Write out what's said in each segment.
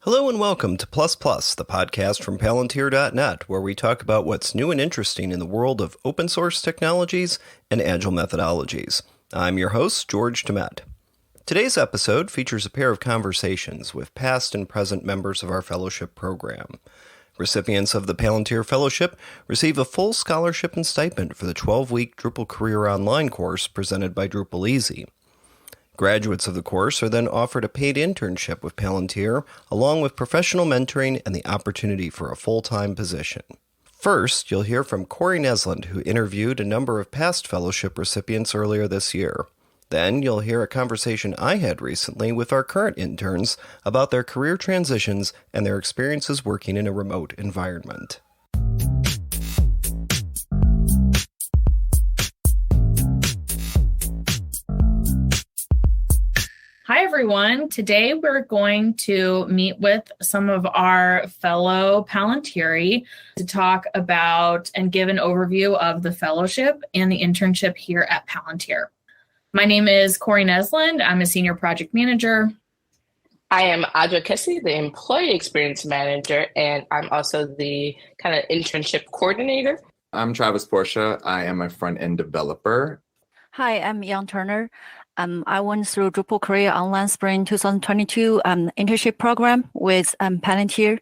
Hello and welcome to Plus Plus, the podcast from Palantir.net, where we talk about what's new and interesting in the world of open source technologies and agile methodologies. I'm your host, George Demet. Today's episode features a pair of conversations with past and present members of our fellowship program. Recipients of the Palantir Fellowship receive a full scholarship and stipend for the 12-week Drupal Career Online course presented by DrupalEasy. Graduates of the course are then offered a paid internship with Palantir, along with professional mentoring and the opportunity for a full-time position. First, you'll hear from Corey Nesland, who interviewed a number of past fellowship recipients earlier this year. Then, you'll hear a conversation I had recently with our current interns about their career transitions and their experiences working in a remote environment. Hi, everyone. Today, we're going to meet with some of our fellow Palantiri to talk about and give an overview of the fellowship and the internship here at Palantir. My name is Corey Nesland. I'm a senior project manager. I am Audra Kessie, the employee experience manager, and I'm also the kind of internship coordinator. I'm Travis Portia. I am a front-end developer. Hi, I'm Yang Turner. I went through Drupal Career Online Spring 2022 internship program with Palantir.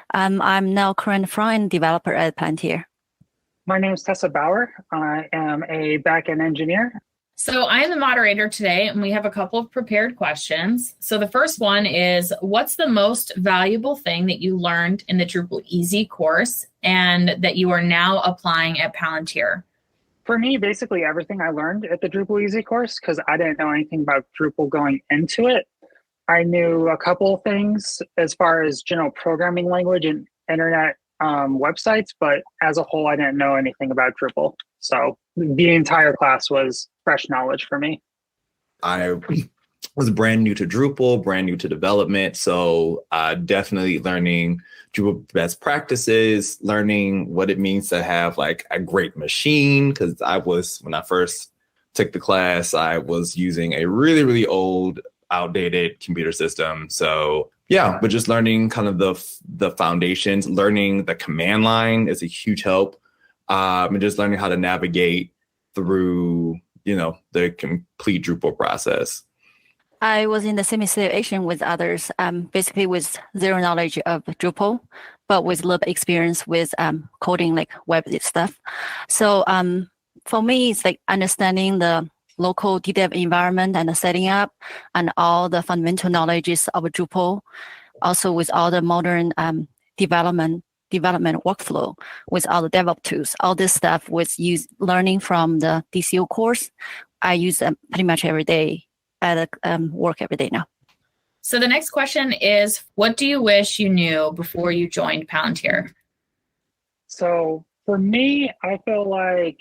I'm now current front-end developer at Palantir. My name is Tessa Bauer. I am a back-end engineer. So I am the moderator today, and we have a couple of prepared questions. So the first one is, what's the most valuable thing that you learned in the DrupalEasy course and that you are now applying at Palantir? For me, basically everything I learned at the DrupalEasy course, because I didn't know anything about Drupal going into it. I knew a couple of things as far as general programming language and internet websites, but as a whole, I didn't know anything about Drupal. So the entire class was fresh knowledge for me. I was brand new to Drupal, brand new to development. So definitely learning Drupal best practices, learning what it means to have like a great machine. Because when I first took the class, I was using a really, really old, outdated computer system. So yeah, but just learning kind of the foundations, learning the command line is a huge help. And just learning how to navigate through, the complete Drupal process. I was in the same situation with others, basically with zero knowledge of Drupal, but with a little bit experience with coding like web stuff. So for me, it's like understanding the local DDEV environment and the setting up and all the fundamental knowledges of Drupal, also with all the modern development workflow with all the DevOps tools. All this stuff was learning from the DCO course. I use them pretty much every day at work every day now. So the next question is, what do you wish you knew before you joined Palantir? So for me, I feel like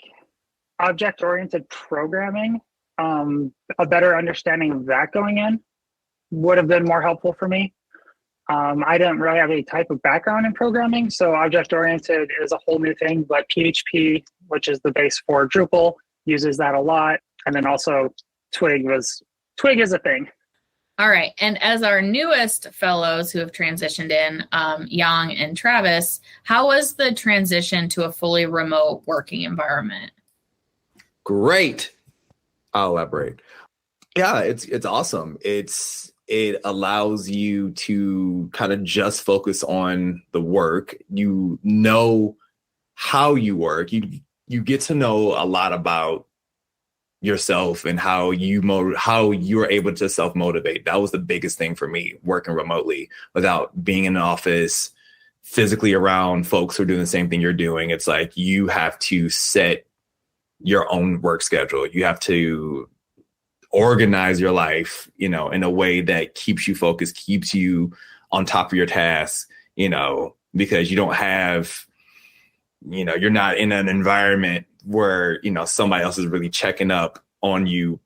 object-oriented programming, a better understanding of that going in would have been more helpful for me. I didn't really have any type of background in programming, so object-oriented is a whole new thing, but PHP, which is the base for Drupal, uses that a lot. And then also Twig is a thing. All right. And as our newest fellows who have transitioned in, Yang and Travis, how was the transition to a fully remote working environment? Great. I'll elaborate. Yeah, it's awesome. It allows you to kind of just focus on the work. You know how you work. You get to know a lot about yourself and how you're able to self-motivate. That was the biggest thing for me, working remotely without being in an office physically around folks who are doing the same thing you're doing. It's like you have to set your own work schedule. You have to organize your life, in a way that keeps you focused, keeps you on top of your tasks, because you don't have, you're not in an environment where, somebody else is really checking up on you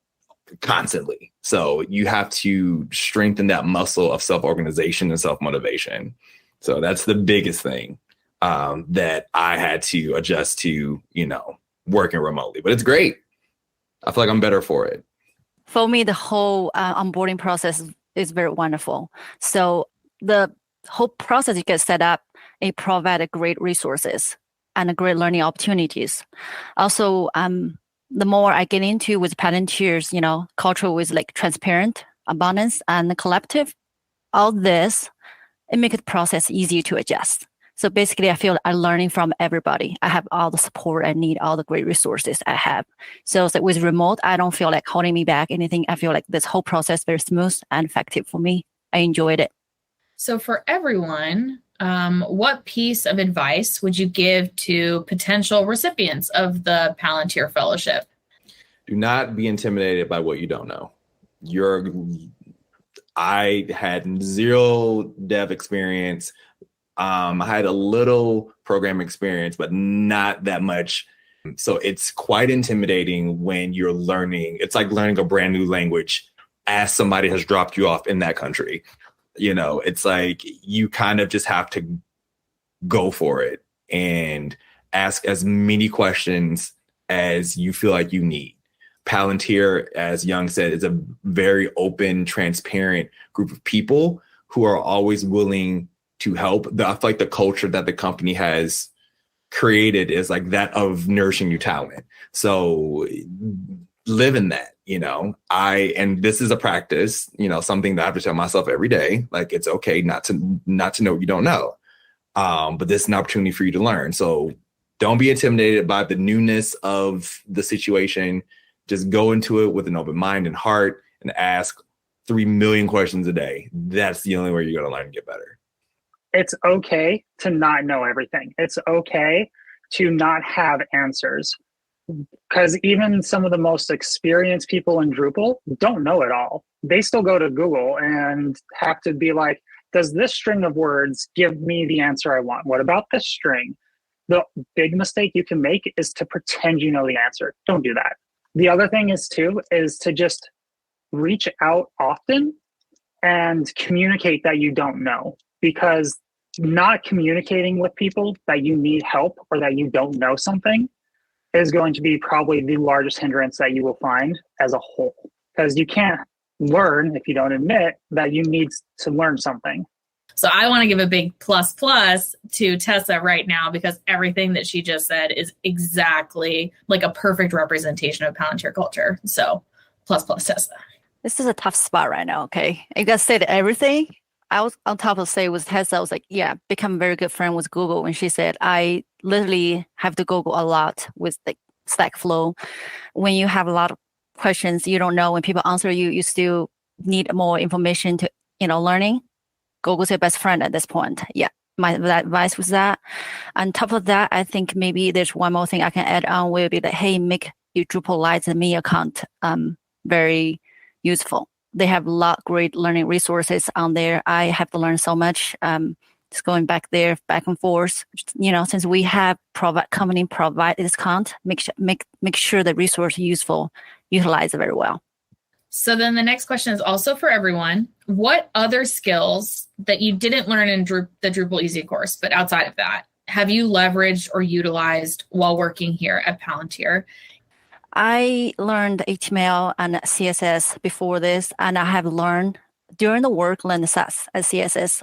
constantly. So you have to strengthen that muscle of self-organization and self-motivation. So that's the biggest thing that I had to adjust to, working remotely. But it's great. I feel like I'm better for it. For me, the whole onboarding process is very wonderful. So the whole process you get set up, it provides great resources and great learning opportunities. Also, the more I get into with Palantir's, culture was like transparent, abundance, and collective. All this, it makes the process easier to adjust. So basically, I feel I'm learning from everybody. I have all the support I need, all the great resources I have. So it's like with remote, I don't feel like holding me back anything. I feel like this whole process very smooth and effective for me. I enjoyed it. So for everyone, what piece of advice would you give to potential recipients of the Palantir Fellowship? Do not be intimidated by what you don't know. I had zero dev experience. I had a little program experience, but not that much. So it's quite intimidating when you're learning. It's like learning a brand new language as somebody has dropped you off in that country. It's like you kind of just have to go for it and ask as many questions as you feel like you need. Palantir, as Young said, is a very open, transparent group of people who are always willing to help. I feel like the culture that the company has created is like that of nourishing your talent. So live in that, and this is a practice, something that I have to tell myself every day. Like, it's okay not to know what you don't know. But this is an opportunity for you to learn. So don't be intimidated by the newness of the situation. Just go into it with an open mind and heart and ask 3 million questions a day. That's the only way you're going to learn and get better. It's okay to not know everything. It's okay to not have answers, because even some of the most experienced people in Drupal don't know it all. They still go to Google and have to be like, does this string of words give me the answer I want? What about this string? The big mistake you can make is to pretend you know the answer. Don't do that. The other thing is to just reach out often and communicate that you don't know, because not communicating with people that you need help or that you don't know something is going to be probably the largest hindrance that you will find as a whole, because you can't learn if you don't admit that you need to learn something. So I want to give a big plus to Tessa right now, because everything that she just said is exactly like a perfect representation of Palantir culture. So plus Tessa. This is a tough spot right now, okay? You guys said everything. I was on top of say with Tessa, I was like, yeah, become a very good friend with Google. And she said, I literally have to Google a lot with the Stack Flow. When you have a lot of questions you don't know, when people answer you, you still need more information to, learning. Google's your best friend at this point. Yeah, my advice was that. On top of that, I think maybe there's one more thing I can add on will be that, hey, make your DrupalEasy Me account very useful. They have a lot of great learning resources on there. I have to learn so much. Just going back there, back and forth. Since we have company provide this content, make sure the resource is useful, utilize it very well. So then the next question is also for everyone. What other skills that you didn't learn in the DrupalEasy course, but outside of that, have you leveraged or utilized while working here at Palantir? I learned HTML and CSS before this, and I have learned during the work, learned SAS and CSS.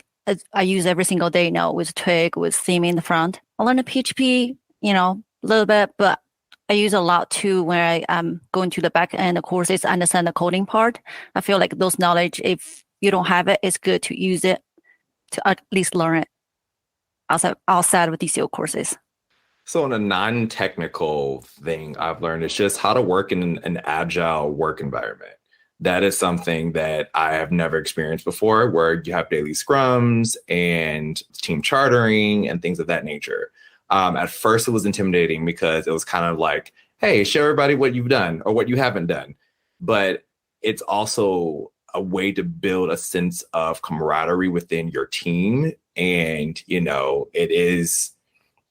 I use every single day now with Twig, with theme in the front. I learned PHP, a little bit, but I use a lot too when I go into the back end of courses, understand the coding part. I feel like those knowledge, if you don't have it, it's good to use it to at least learn it outside of DCO courses. So in a non-technical thing I've learned is just how to work in an agile work environment. That is something that I have never experienced before, where you have daily scrums and team chartering and things of that nature. At first, it was intimidating because it was kind of like, hey, show everybody what you've done or what you haven't done. But it's also a way to build a sense of camaraderie within your team. And, it is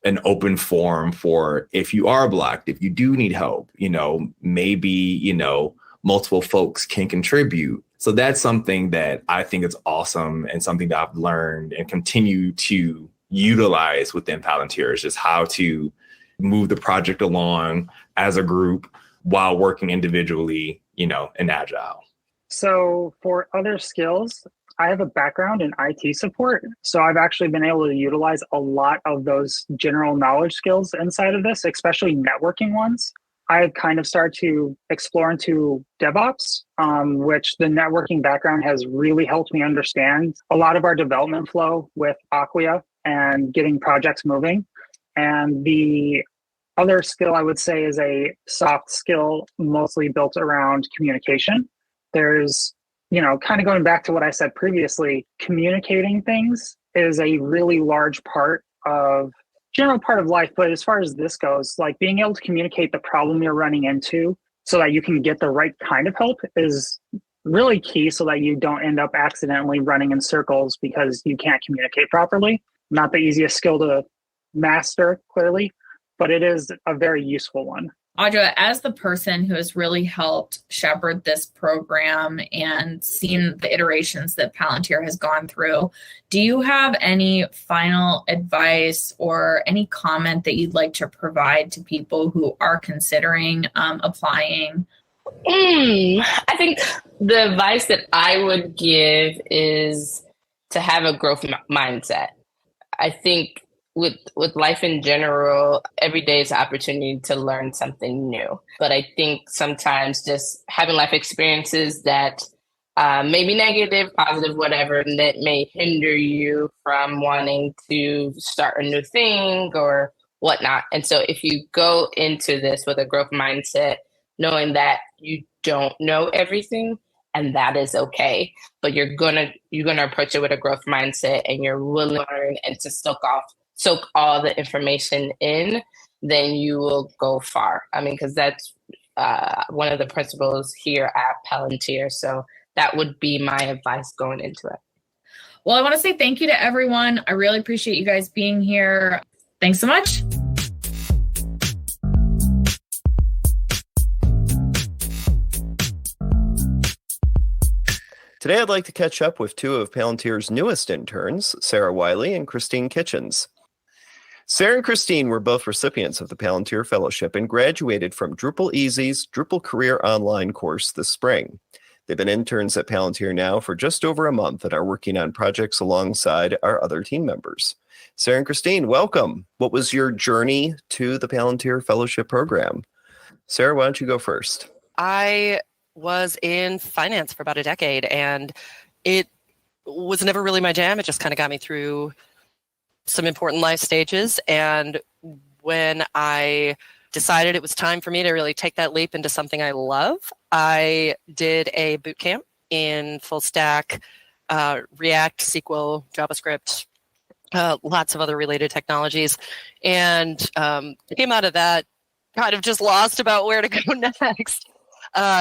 an open forum for if you are blocked, if you do need help, maybe, multiple folks can contribute. So that's something that I think is awesome and something that I've learned and continue to utilize within Palantir is just how to move the project along as a group while working individually, in Agile. So for other skills, I have a background in IT support, so I've actually been able to utilize a lot of those general knowledge skills inside of this, especially networking ones. I've kind of started to explore into DevOps, which the networking background has really helped me understand a lot of our development flow with Acquia and getting projects moving. And the other skill I would say is a soft skill, mostly built around communication. There's, kind of going back to what I said previously, communicating things is a really large general part of life. But as far as this goes, like being able to communicate the problem you're running into so that you can get the right kind of help is really key, so that you don't end up accidentally running in circles because you can't communicate properly. Not the easiest skill to master, clearly, but it is a very useful one. Audra, as the person who has really helped shepherd this program and seen the iterations that Palantir has gone through, do you have any final advice or any comment that you'd like to provide to people who are considering applying? I think the advice that I would give is to have a growth mindset. I think with life in general, every day is an opportunity to learn something new. But I think sometimes just having life experiences that may be negative, positive, whatever, that may hinder you from wanting to start a new thing or whatnot. And so if you go into this with a growth mindset, knowing that you don't know everything, and that is okay, but you're gonna approach it with a growth mindset, and you're willing to learn and to soak all the information in, then you will go far. I mean, because that's one of the principles here at Palantir. So that would be my advice going into it. Well, I want to say thank you to everyone. I really appreciate you guys being here. Thanks so much. Today, I'd like to catch up with two of Palantir's newest interns, Sarah Wiley and Christine Kitchens. Sarah and Christine were both recipients of the Palantir Fellowship and graduated from DrupalEasy's Drupal Career Online course this spring. They've been interns at Palantir now for just over a month and are working on projects alongside our other team members. Sarah and Christine, welcome. What was your journey to the Palantir Fellowship Program? Sarah, why don't you go first? I was in finance for about a decade, and it was never really my jam. It just kind of got me through some important life stages. And when I decided it was time for me to really take that leap into something I love, I did a boot camp in full stack, React, SQL, JavaScript, lots of other related technologies. And came out of that kind of just lost about where to go next.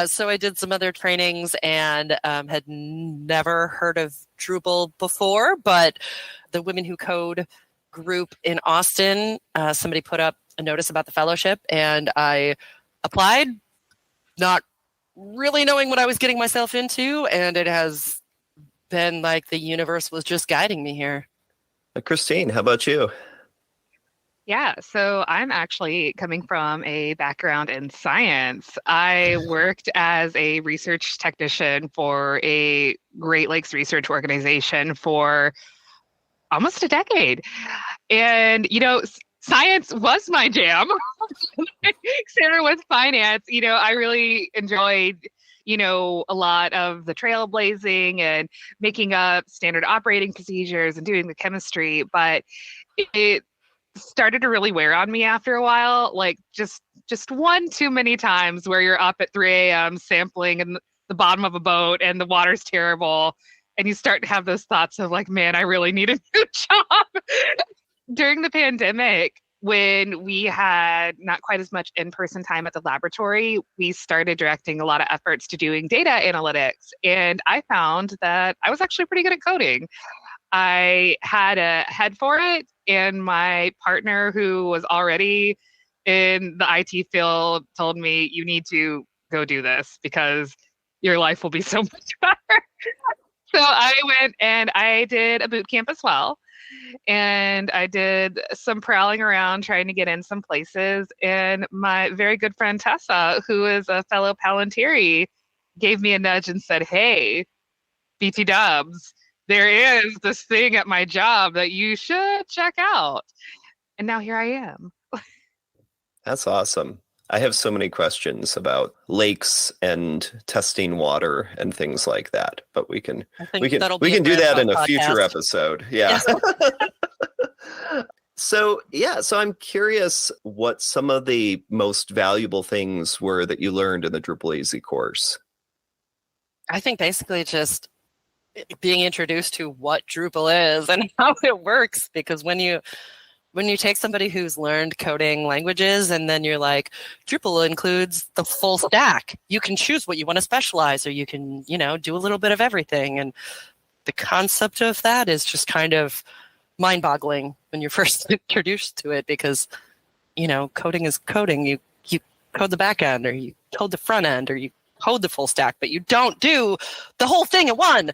So I did some other trainings and had never heard of Drupal before, but the Women Who Code group in Austin, somebody put up a notice about the fellowship, and I applied, not really knowing what I was getting myself into, and it has been like the universe was just guiding me here. Christine, how about you? Yeah, so I'm actually coming from a background in science. I worked as a research technician for a Great Lakes research organization for almost a decade. And, science was my jam. Same with finance. I really enjoyed, a lot of the trailblazing and making up standard operating procedures and doing the chemistry. But it started to really wear on me after a while, like just one too many times where you're up at 3 a.m. sampling in the bottom of a boat and the water's terrible, and you start to have those thoughts of like, man, I really need a new job. During the pandemic, when we had not quite as much in-person time at the laboratory, we started directing a lot of efforts to doing data analytics, and I found that I was actually pretty good at coding. I had a head for it, and my partner, who was already in the IT field, told me, you need to go do this because your life will be so much better. So I went and I did a boot camp as well. And I did some prowling around trying to get in some places. And my very good friend Tessa, who is a fellow Palantir, gave me a nudge and said, hey, BT Dubs, there is this thing at my job that you should check out. And now here I am. That's awesome. I have so many questions about lakes and testing water and things like that, but we can do that in a future episode. Yeah. So I'm curious what some of the most valuable things were that you learned in the DrupalEasy course. I think basically just being introduced to what Drupal is and how it works, because when you take somebody who's learned coding languages and then you're like, Drupal includes the full stack. You can choose what you want to specialize, or you can, do a little bit of everything. And the concept of that is just kind of mind-boggling when you're first introduced to it, because, coding is coding. You code the back end, or you code the front end, or you code the full stack, but you don't do the whole thing in one.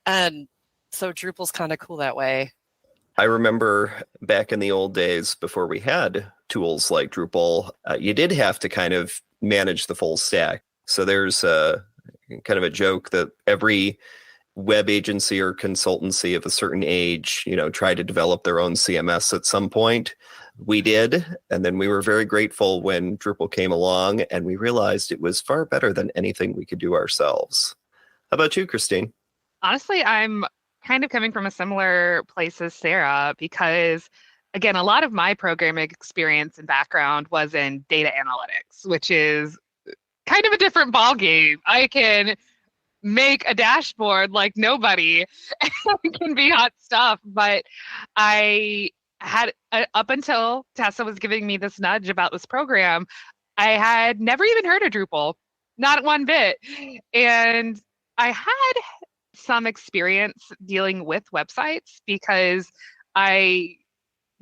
And so Drupal's kind of cool that way. I remember back in the old days before we had tools like Drupal, you did have to kind of manage the full stack. So there's kind of a joke that every web agency or consultancy of a certain age, tried to develop their own CMS at some point. We did. And then we were very grateful when Drupal came along, and we realized it was far better than anything we could do ourselves. How about you, Christine? Honestly, I'm kind of coming from a similar place as Sarah, because again, a lot of my programming experience and background was in data analytics, which is kind of a different ballgame. I can make a dashboard like nobody. It can be hot stuff, but I had, up until Tessa was giving me this nudge about this program, I had never even heard of Drupal, not one bit. And I had some experience dealing with websites because I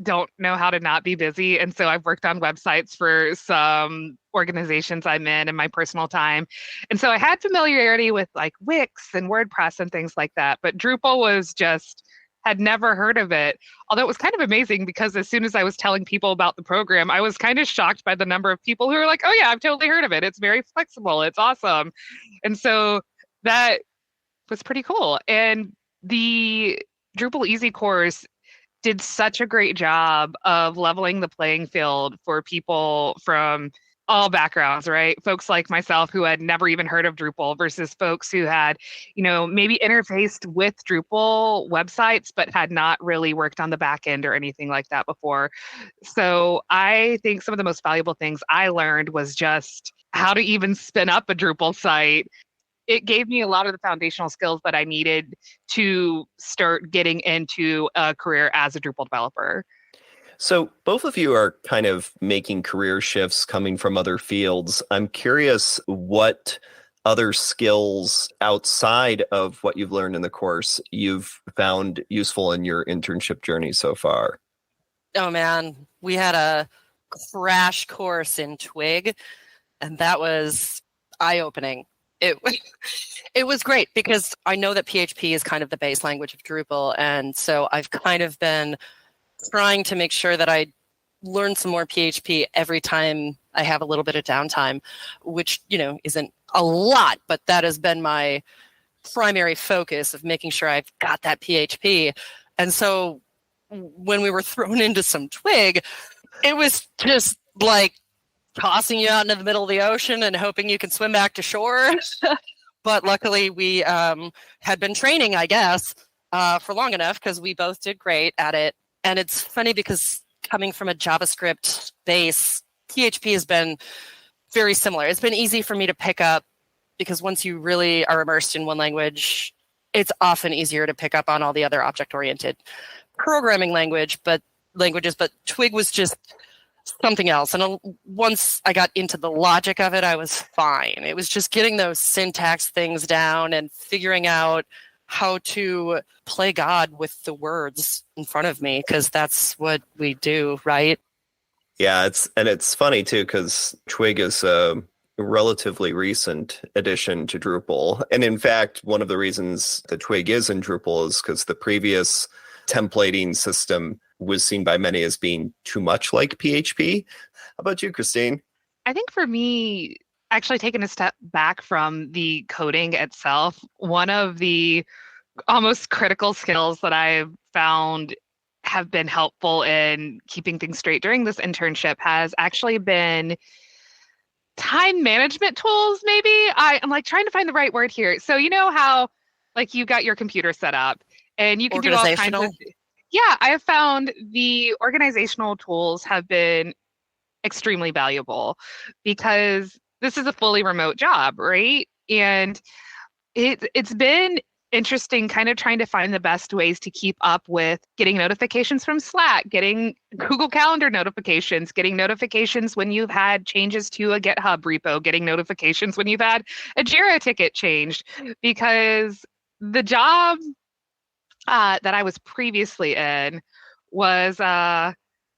don't know how to not be busy. And so I've worked on websites for some organizations I'm in my personal time. And so I had familiarity with like Wix and WordPress and things like that. But Drupal was just, had never heard of it. Although it was kind of amazing, because as soon as I was telling people about the program, I was kind of shocked by the number of people who were like, oh yeah, I've totally heard of it. It's very flexible. It's awesome. And so that was pretty cool. And the DrupalEasy course did such a great job of leveling the playing field for people from all backgrounds, right? Folks like myself who had never even heard of Drupal versus folks who had, maybe interfaced with Drupal websites, but had not really worked on the back end or anything like that before. So I think some of the most valuable things I learned was just how to even spin up a Drupal site. It gave me a lot of the foundational skills that I needed to start getting into a career as a Drupal developer. So both of you are kind of making career shifts coming from other fields. I'm curious what other skills outside of what you've learned in the course you've found useful in your internship journey so far. Oh man, we had a crash course in Twig, and that was eye-opening. It was great, because I know that PHP is kind of the base language of Drupal, and so I've kind of been trying to make sure that I learn some more PHP every time I have a little bit of downtime, which, isn't a lot, but that has been my primary focus of making sure I've got that PHP. And so when we were thrown into some Twig, it was just like tossing you out into the middle of the ocean and hoping you can swim back to shore. But luckily we had been training, I guess, for long enough, because we both did great at it. And it's funny because coming from a JavaScript base, PHP has been very similar. It's been easy for me to pick up, because once you really are immersed in one language, it's often easier to pick up on all the other object-oriented programming languages. But Twig was just something else. And once I got into the logic of it, I was fine. It was just getting those syntax things down and figuring out how to play God with the words in front of me, because that's what we do, right? Yeah, it's funny too, because Twig is a relatively recent addition to Drupal. And in fact, one of the reasons that Twig is in Drupal is because the previous templating system was seen by many as being too much like PHP. How about you, Christine? I think for me, actually taking a step back from the coding itself, one of the almost critical skills that I've found have been helpful in keeping things straight during this internship has actually been time management tools, maybe. I'm like trying to find the right word here. So you know how like you got your computer set up and you can do all kinds of, yeah, I have found the organizational tools have been extremely valuable because this is a fully remote job, right? And it's been interesting kind of trying to find the best ways to keep up with getting notifications from Slack, getting Google Calendar notifications, getting notifications when you've had changes to a GitHub repo, getting notifications when you've had a Jira ticket changed, because the job that I was previously in was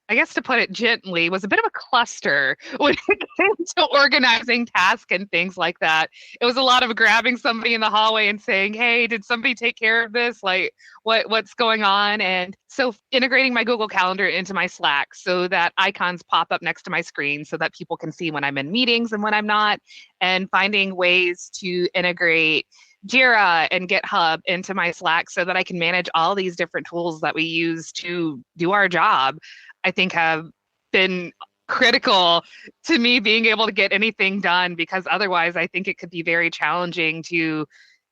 I guess to put it gently, was a bit of a cluster when it came to organizing tasks and things like that. It was a lot of grabbing somebody in the hallway and saying, hey, did somebody take care of this? Like, what's going on? And so integrating my Google Calendar into my Slack so that icons pop up next to my screen so that people can see when I'm in meetings and when I'm not, and finding ways to integrate Jira and GitHub into my Slack so that I can manage all these different tools that we use to do our job, I think have been critical to me being able to get anything done, because otherwise I think it could be very challenging to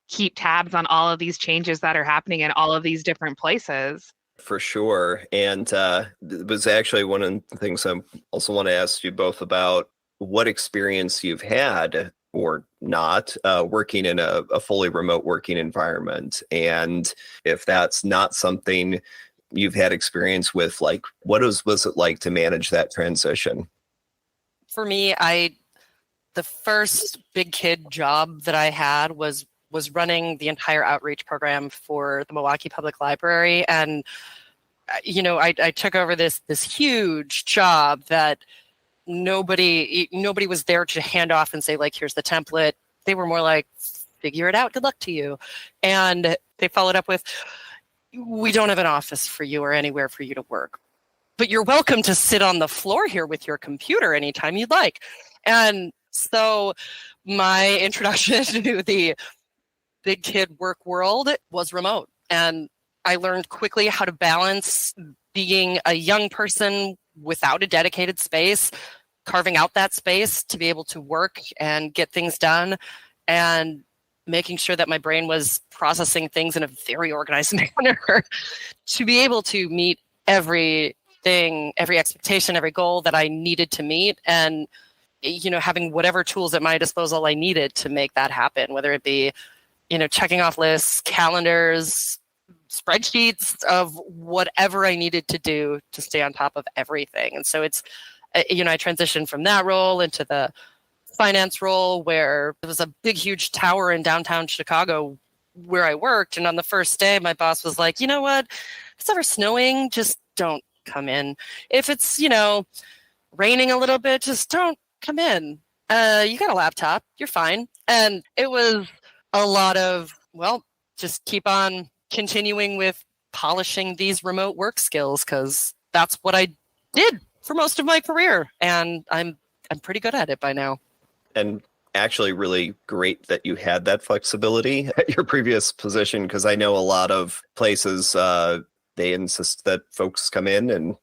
keep tabs on all of these changes that are happening in all of these different places. For sure. And it was actually one of the things I also want to ask you both about, what experience you've had or not working in a fully remote working environment. And if that's not something you've had experience with, like what was it like to manage that transition? For me, the first big kid job that I had was running the entire outreach program for the Milwaukee Public Library. And, I took over this huge job that nobody was there to hand off and say, like, here's the template. They were more like, figure it out. Good luck to you. And they followed up with, we don't have an office for you or anywhere for you to work, but you're welcome to sit on the floor here with your computer anytime you'd like. And so my introduction to the big kid work world was remote. And I learned quickly how to balance being a young person without a dedicated space, carving out that space to be able to work and get things done, and making sure that my brain was processing things in a very organized manner to be able to meet everything, every expectation, every goal that I needed to meet, and having whatever tools at my disposal I needed to make that happen, whether it be checking off lists, calendars, spreadsheets of whatever I needed to do to stay on top of everything. And so it's I transitioned from that role into the finance role, where there was a big, huge tower in downtown Chicago where I worked. And on the first day, my boss was like, you know what, if it's ever snowing, just don't come in. If it's, raining a little bit, just don't come in. You got a laptop, you're fine. And it was a lot of, well, just keep on continuing with polishing these remote work skills, because that's what I did for most of my career. And I'm pretty good at it by now. And actually really great that you had that flexibility at your previous position, because I know a lot of places, they insist that folks come in and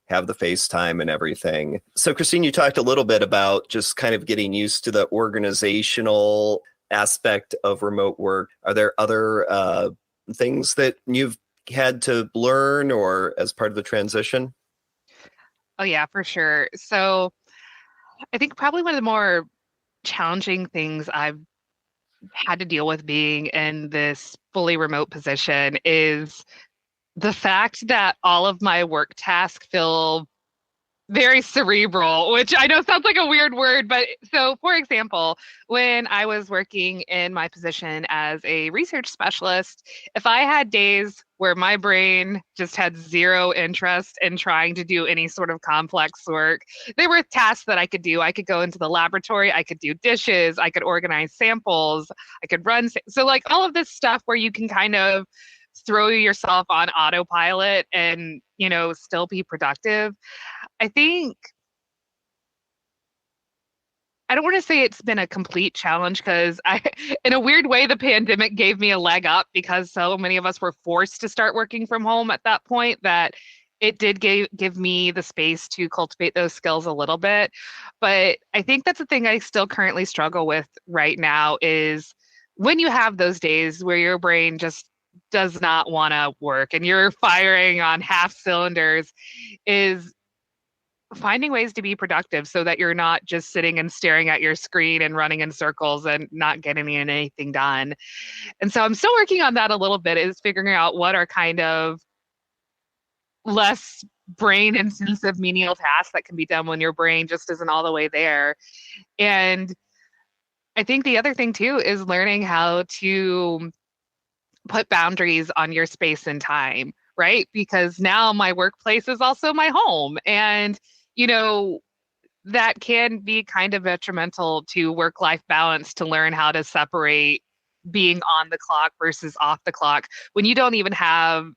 have the FaceTime and everything. So Christine, you talked a little bit about just kind of getting used to the organizational aspect of remote work. Are there other things that you've had to learn or as part of the transition? Oh yeah, for sure. So I think probably one of the more challenging things I've had to deal with being in this fully remote position is the fact that all of my work tasks feel very cerebral, which I know sounds like a weird word, but so for example, when I was working in my position as a research specialist, if I had days where my brain just had zero interest in trying to do any sort of complex work, there were tasks that I could do. I could go into the laboratory, I could do dishes, I could organize samples, I could run. So like all of this stuff where you can kind of throw yourself on autopilot and, still be productive. I think I don't want to say it's been a complete challenge because in a weird way, the pandemic gave me a leg up because so many of us were forced to start working from home at that point that it did give me the space to cultivate those skills a little bit. But I think that's the thing I still currently struggle with right now is when you have those days where your brain just does not want to work and you're firing on half cylinders, is finding ways to be productive so that you're not just sitting and staring at your screen and running in circles and not getting anything done. And so I'm still working on that a little bit, is figuring out what are kind of less brain intensive menial tasks that can be done when your brain just isn't all the way there. And I think the other thing too is learning how to put boundaries on your space and time, right? Because now my workplace is also my home. And, that can be kind of detrimental to work-life balance, to learn how to separate being on the clock versus off the clock when you don't even have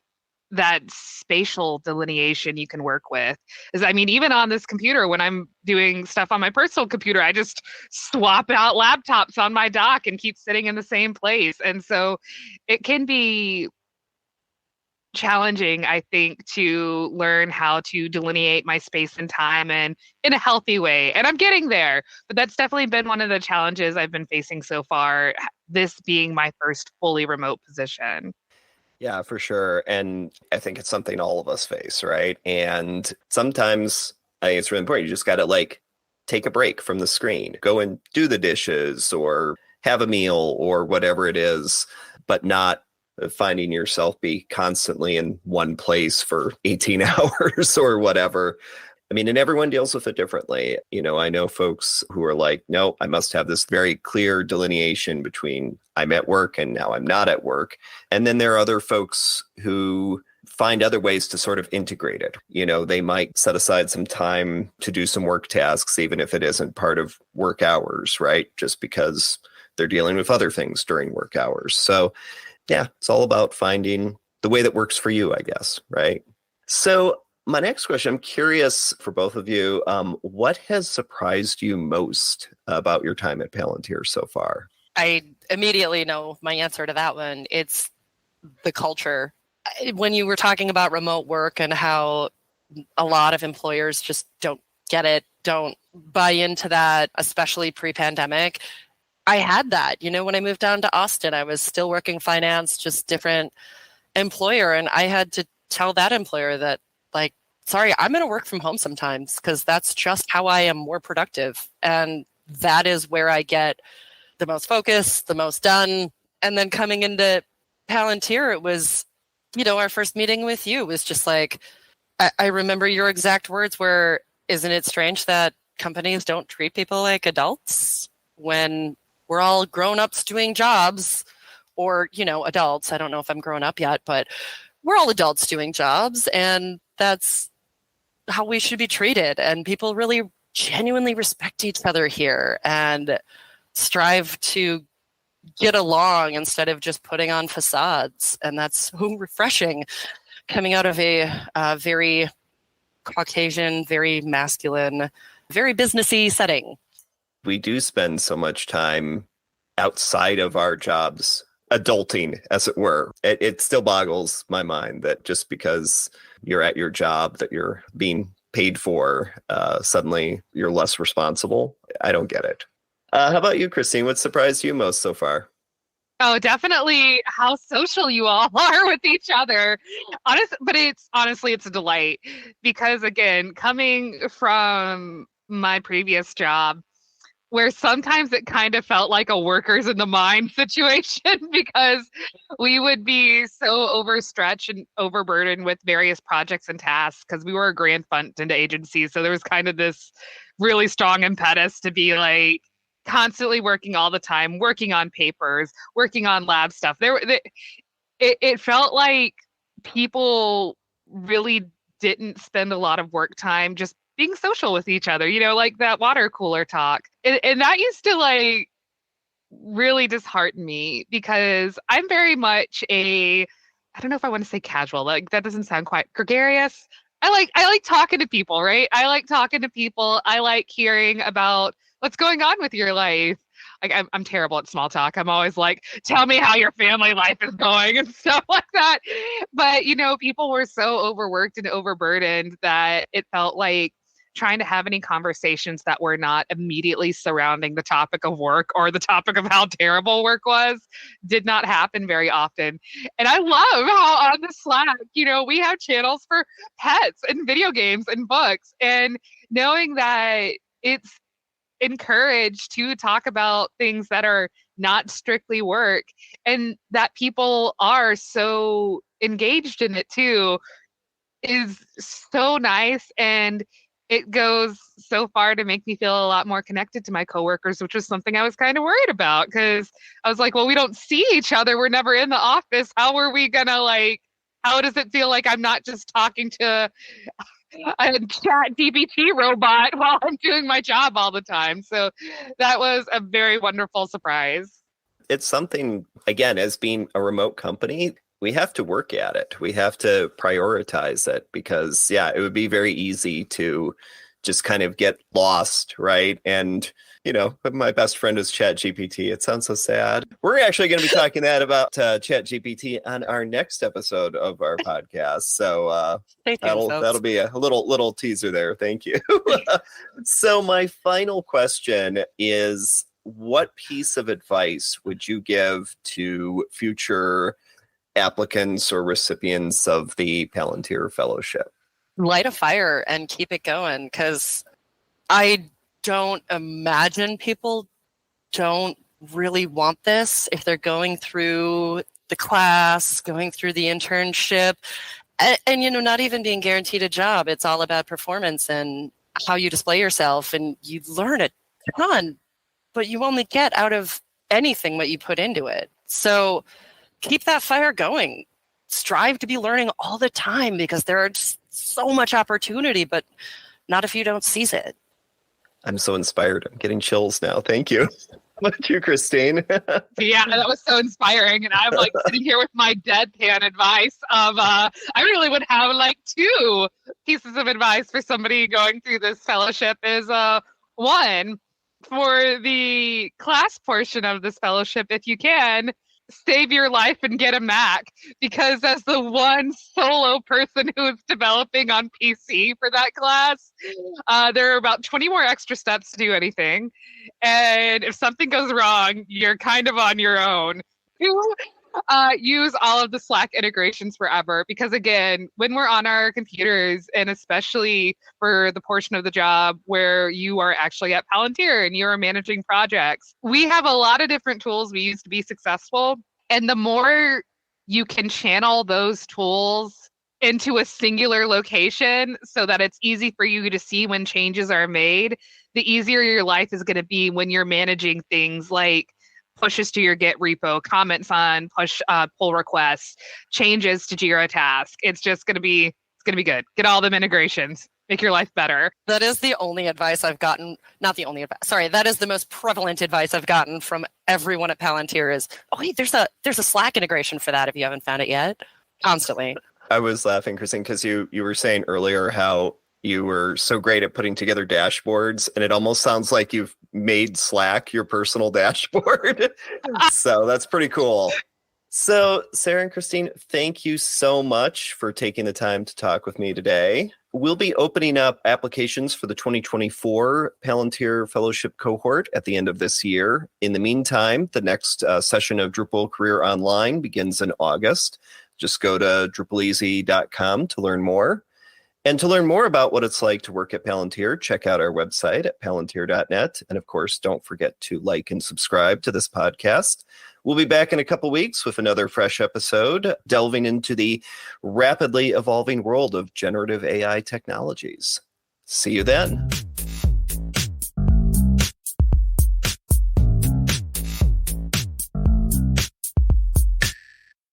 that spatial delineation you can work with. Even on this computer, when I'm doing stuff on my personal computer, I just swap out laptops on my dock and keep sitting in the same place. And so it can be challenging, I think, to learn how to delineate my space and time and in a healthy way. And I'm getting there, but that's definitely been one of the challenges I've been facing so far, this being my first fully remote position. Yeah, for sure. And I think it's something all of us face, right? And sometimes I think it's really important. You just got to take a break from the screen, go and do the dishes or have a meal or whatever it is, but not finding yourself be constantly in one place for 18 hours or whatever. And everyone deals with it differently. I know folks who are like, no, I must have this very clear delineation between I'm at work and now I'm not at work. And then there are other folks who find other ways to sort of integrate it. They might set aside some time to do some work tasks, even if it isn't part of work hours, right? Just because they're dealing with other things during work hours. So yeah, it's all about finding the way that works for you, I guess, right? So my next question, I'm curious for both of you, what has surprised you most about your time at Palantir so far? I immediately know my answer to that one. It's the culture. When you were talking about remote work and how a lot of employers just don't get it, don't buy into that, especially pre-pandemic, I had that. When I moved down to Austin, I was still working finance, just different employer. And I had to tell that employer that, sorry, I'm going to work from home sometimes because that's just how I am more productive. And that is where I get the most focus, the most done. And then coming into Palantir, it was, our first meeting with you was just I remember your exact words were, isn't it strange that companies don't treat people like adults when we're all grown-ups doing jobs, or, adults. I don't know if I'm grown up yet, but we're all adults doing jobs, and that's how we should be treated. And people really genuinely respect each other here and strive to get along instead of just putting on facades. And that's refreshing coming out of a very Caucasian, very masculine, very businessy setting. We do spend so much time outside of our jobs, adulting, as it were. It still boggles my mind that just because you're at your job that you're being paid for, suddenly you're less responsible. I don't get it. How about you, Christine? What surprised you most so far? Oh, definitely how social you all are with each other. Honestly, it's a delight because, again, coming from my previous job, where sometimes it kind of felt like a workers in the mine situation because we would be so overstretched and overburdened with various projects and tasks because we were a grant funded agency. So there was kind of this really strong impetus to be constantly working all the time, working on papers, working on lab stuff. It felt like people really didn't spend a lot of work time just being social with each other, like that water cooler talk. And that used to really dishearten me because I'm very much I don't know if I want to say casual, that doesn't sound quite gregarious. I like talking to people, right? I like talking to people. I like hearing about what's going on with your life? Like, I'm terrible at small talk. I'm always like, tell me how your family life is going and stuff like that. But, people were so overworked and overburdened that it felt like trying to have any conversations that were not immediately surrounding the topic of work or the topic of how terrible work was did not happen very often. And I love how on the Slack, we have channels for pets and video games and books, and knowing that it's encouraged to talk about things that are not strictly work and that people are so engaged in it too is so nice. And it goes so far to make me feel a lot more connected to my coworkers, which was something I was kind of worried about, because I was like, well, we don't see each other. We're never in the office. How are we going to how does it feel like I'm not just talking to a chat GPT robot while I'm doing my job all the time? So that was a very wonderful surprise. It's something, again, as being a remote company, we have to work at it. We have to prioritize it because, it would be very easy to just kind of get lost, right? And, my best friend is ChatGPT. It sounds so sad. We're actually going to be talking about ChatGPT on our next episode of our podcast. So that'll be a little teaser there. Thank you. So my final question is, what piece of advice would you give to future applicants or recipients of the Palantir Fellowship? Light a fire and keep it going, because I don't imagine people don't really want this if they're going through the class, going through the internship, and not even being guaranteed a job. It's all about performance and how you display yourself, and you learn a ton, but you only get out of anything what you put into it. So keep that fire going. Strive to be learning all the time, because there is so much opportunity, but not if you don't seize it. I'm so inspired. I'm getting chills now. Thank you. What about you, Christine? Yeah, that was so inspiring. And I'm sitting here with my deadpan advice of, I really would have two pieces of advice for somebody going through this fellowship is one, for the class portion of this fellowship, if you can, save your life and get a Mac, because as the one solo person who is developing on PC for that class, there are about 20 more extra steps to do anything. And if something goes wrong, you're kind of on your own. Use all of the Slack integrations forever, because again, when we're on our computers, and especially for the portion of the job where you are actually at Palantir and you're managing projects, we have a lot of different tools we use to be successful. And the more you can channel those tools into a singular location so that it's easy for you to see when changes are made, the easier your life is going to be when you're managing things like pushes to your Git repo, comments on pull requests, changes to Jira task. It's just going to be good. Get all them integrations. Make your life better. That is the only advice I've gotten. Not the only advice. Sorry, that is the most prevalent advice I've gotten from everyone at Palantir is, oh, hey, there's a Slack integration for that if you haven't found it yet. Constantly. I was laughing, Christine, because you were saying earlier how you were so great at putting together dashboards, and it almost sounds like you've made Slack your personal dashboard. So that's pretty cool. So Sarah and Christine, thank you so much for taking the time to talk with me today. We'll be opening up applications for the 2024 Palantir Fellowship cohort at the end of this year. In the meantime, the next session of Drupal Career Online begins in August. Just go to DrupalEasy.com to learn more. And to learn more about what it's like to work at Palantir, check out our website at Palantir.net. And of course, don't forget to like and subscribe to this podcast. We'll be back in a couple weeks with another fresh episode, delving into the rapidly evolving world of generative AI technologies. See you then.